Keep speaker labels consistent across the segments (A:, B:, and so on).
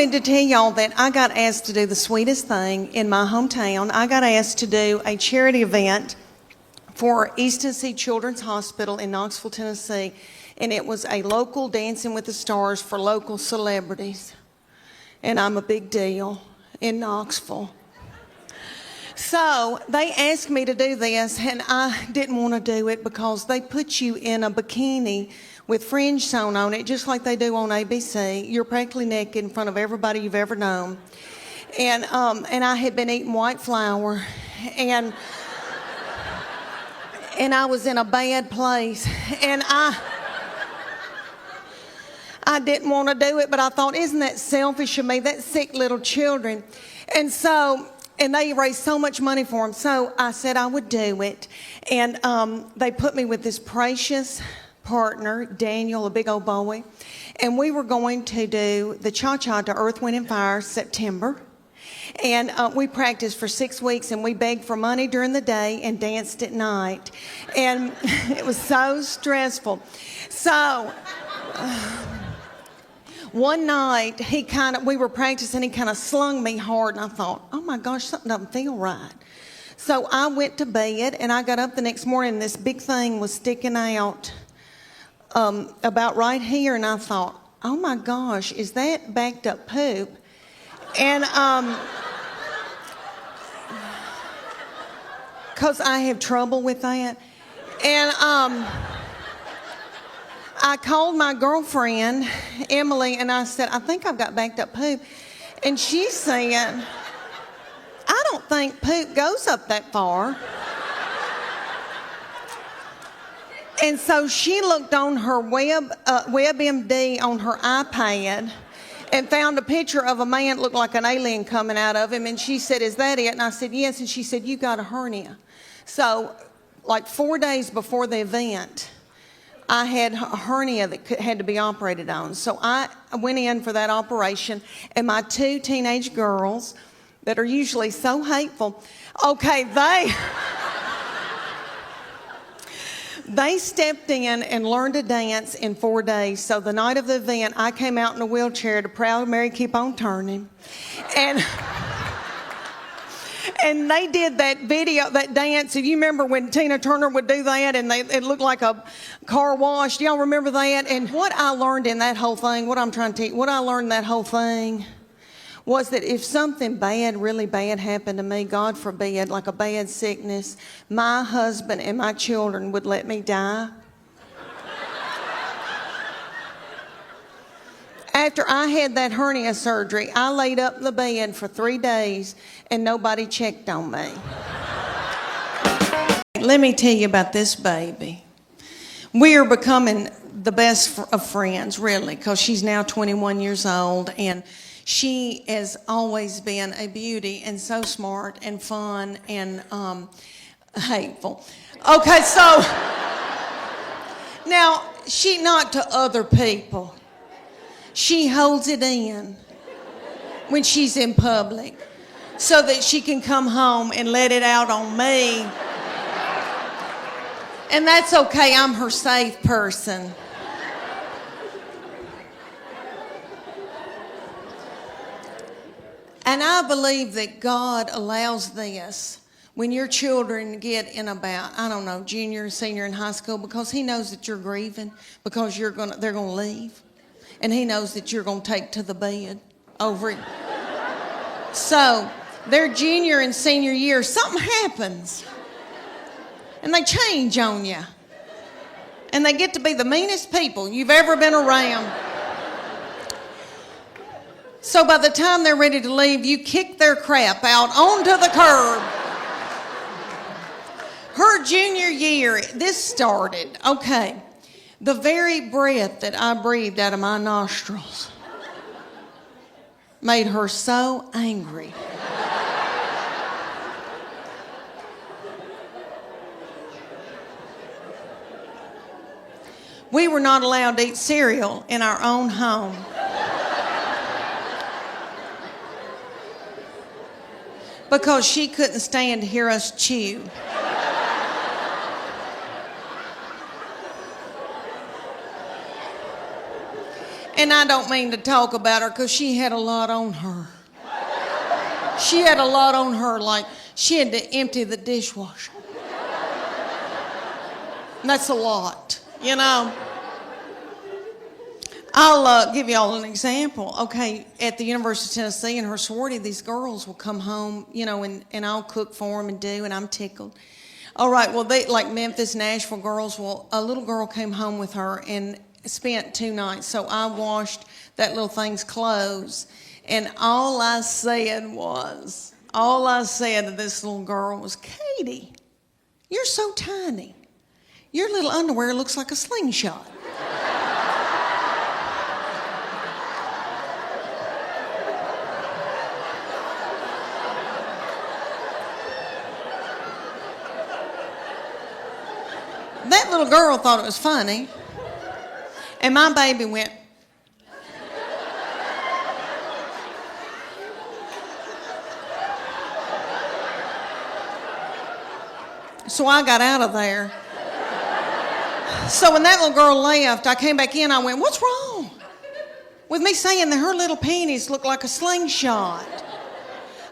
A: wanted to tell y'all that I got asked to do the sweetest thing in my hometown. I got asked to do a charity event for East Tennessee Children's Hospital in Knoxville, Tennessee, and it was a local Dancing with the Stars for local celebrities. And I'm a big deal in Knoxville. So they asked me to do this, and I didn't want to do it because they put you in a bikini with fringe sewn on it, just like they do on ABC. You're practically naked in front of everybody you've ever known. And I had been eating white flour, and I was in a bad place, and I didn't want to do it, but I thought, isn't that selfish of me? That's sick little children. And they raised so much money for them. So I said I would do it. And they put me with this precious partner, Daniel, a big old boy. And we were going to do the cha-cha to Earth, Wind, and Fire September. And we practiced for 6 weeks, and we begged for money during the day and danced at night. And it was so stressful. So one night, we were practicing, he kind of slung me hard, and I thought, oh my gosh, something doesn't feel right. So I went to bed, and I got up the next morning, and this big thing was sticking out about right here, and I thought, oh my gosh, is that backed up poop? And because I have trouble with that. And I called my girlfriend, Emily, and I said, I think I've got backed up poop. And she said, I don't think poop goes up that far. And so she looked on her WebMD on her iPad and found a picture of a man that looked like an alien coming out of him. And she said, is that it? And I said, yes. And she said, you got a hernia. So like 4 days before the event, I had a hernia that had to be operated on. So I went in for that operation, and my 2 teenage girls that are usually so hateful, okay, they stepped in and learned to dance in 4 days. So the night of the event, I came out in a wheelchair to Proud Mary Keep On Turning. And they did that video, that dance. If you remember when Tina Turner would do that and it looked like a car wash. Do y'all remember that? And what I learned in that whole thing, what I learned in that whole thing was that if something bad, really bad happened to me, God forbid, like a bad sickness, my husband and my children would let me die. After I had that hernia surgery, I laid up in the bed for 3 days and nobody checked on me. Let me tell you about this baby. We are becoming the best of friends, really, because she's now 21 years old, and she has always been a beauty and so smart and fun and hateful. Okay, so now she not to other people. She holds it in when she's in public so that she can come home and let it out on me. And that's okay, I'm her safe person. And I believe that God allows this when your children get in about, I don't know, junior, senior in high school, because He knows that you're grieving, because they're going to leave. And He knows that you're going to take to the bed over it. So, their junior and senior year, something happens. And they change on you. And they get to be the meanest people you've ever been around. So by the time they're ready to leave, you kick their crap out onto the curb. Her junior year, this started, okay. The very breath that I breathed out of my nostrils made her so angry. We were not allowed to eat cereal in our own home. Because she couldn't stand to hear us chew. And I don't mean to talk about her because she had a lot on her. She had a lot on her, like she had to empty the dishwasher. And that's a lot, you know. I'll give y'all an example. Okay, at the University of Tennessee in her sorority, these girls will come home, you know, and I'll cook for them and do, and I'm tickled. All right, well, they like Memphis, Nashville girls. Well, a little girl came home with her and spent 2 nights. So I washed that little thing's clothes, and all I said to this little girl was, Katie, you're so tiny. Your little underwear looks like a slingshot. That little girl thought it was funny, and my baby went. So I got out of there. So when that little girl left, I came back in, I went, what's wrong with me saying that her little panties look like a slingshot?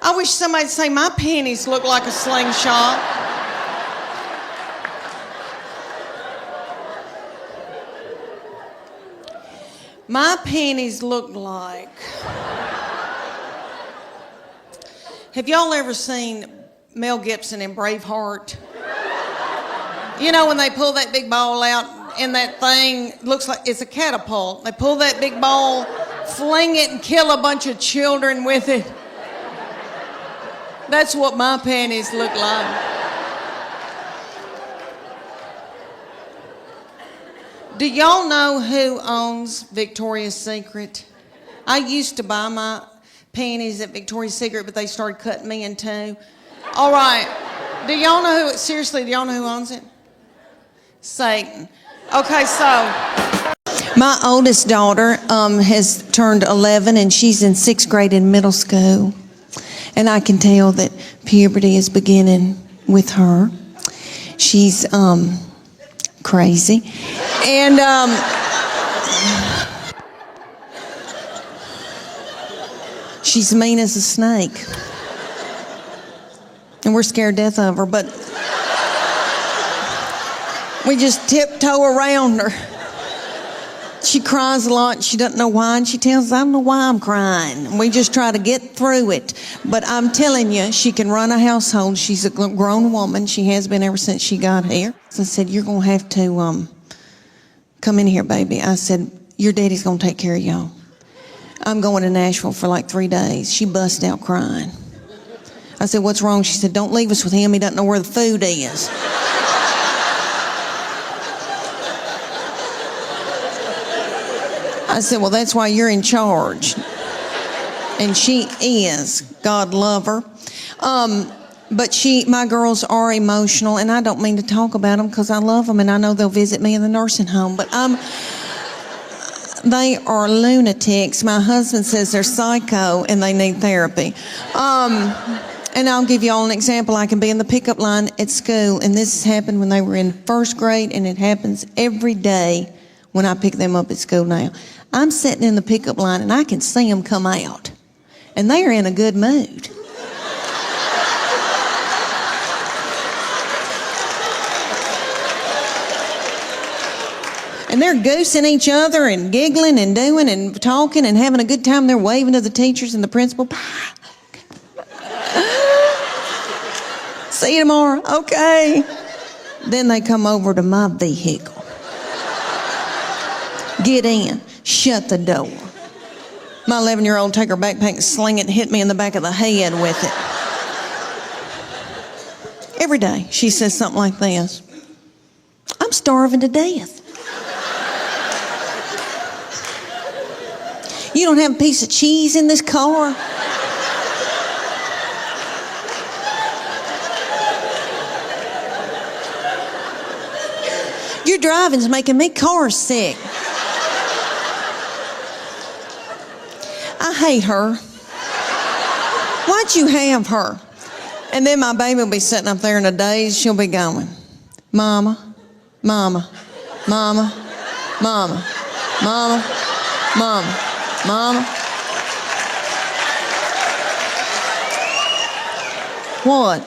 A: I wish somebody'd say my panties look like a slingshot. My panties look like... Have y'all ever seen Mel Gibson in Braveheart? You know when they pull that big ball out and that thing looks like it's a catapult. They pull that big ball, fling it and kill a bunch of children with it. That's what my panties look like. Do y'all know who owns Victoria's Secret? I used to buy my panties at Victoria's Secret, but they started cutting me in two. All right. Do y'all know seriously, do y'all know who owns it? Satan. Okay, so my oldest daughter has turned 11, and she's in 6th grade in middle school. And I can tell that puberty is beginning with her. She's crazy. And she's mean as a snake. And we're scared to death of her, but we just tiptoe around her. She cries a lot, and she doesn't know why, and she tells us, I don't know why I'm crying. And we just try to get through it. But I'm telling you, she can run a household. She's a grown woman. She has been ever since she got here. So I said, you're going to have to come in here, baby. I said, your daddy's going to take care of y'all. I'm going to Nashville for like 3 days. She bust out crying. I said, what's wrong? She said, don't leave us with him. He doesn't know where the food is. I said, well, that's why you're in charge. And she is. God love her. But my girls are emotional, and I don't mean to talk about them because I love them, and I know they'll visit me in the nursing home. But they are lunatics. My husband says they're psycho, and they need therapy. And I'll give you all an example. I can be in the pickup line at school, and this has happened when they were in 1st grade, and it happens every day when I pick them up at school now. I'm sitting in the pickup line, and I can see them come out, and they are in a good mood. And they're goosing each other and giggling and doing and talking and having a good time. They're waving to the teachers and the principal. See you tomorrow. Okay. Then they come over to my vehicle. Get in. Shut the door. My 11-year-old take her backpack and sling it and hit me in the back of the head with it. Every day she says something like this. I'm starving to death. You don't have a piece of cheese in this car? Your driving's making me car sick. I hate her. Why'd you have her? And then my baby will be sitting up there in a daze. She'll be going, Mama, Mama, Mama, Mama, Mama, Mom, Mom. What?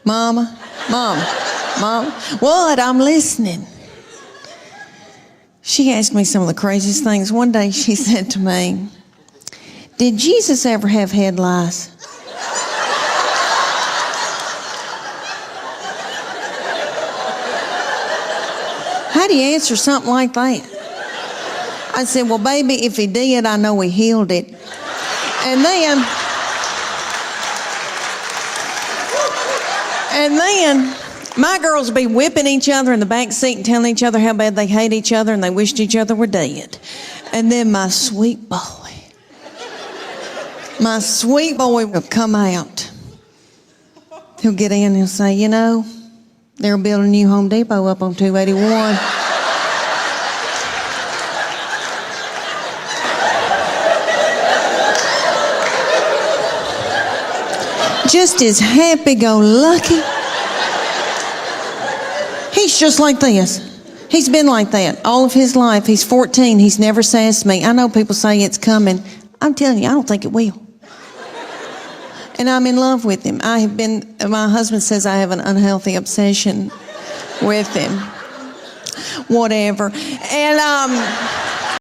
A: Mama, Mom, Mom. What? I'm listening. She asked me some of the craziest things. One day she said to me, did Jesus ever have head lice? How do you answer something like that? I said, well, baby, if he did, I know he healed it. And then my girls would be whipping each other in the back seat and telling each other how bad they hate each other and they wished each other were dead. And then my sweet boy will come out. He'll get in and he'll say, you know, they're building a new Home Depot up on 281. Just as happy-go-lucky. He's just like this. He's been like that all of his life. He's 14. He's never sassed me. I know people say it's coming. I'm telling you, I don't think it will. And I'm in love with him. My husband says I have an unhealthy obsession with him. Whatever. And,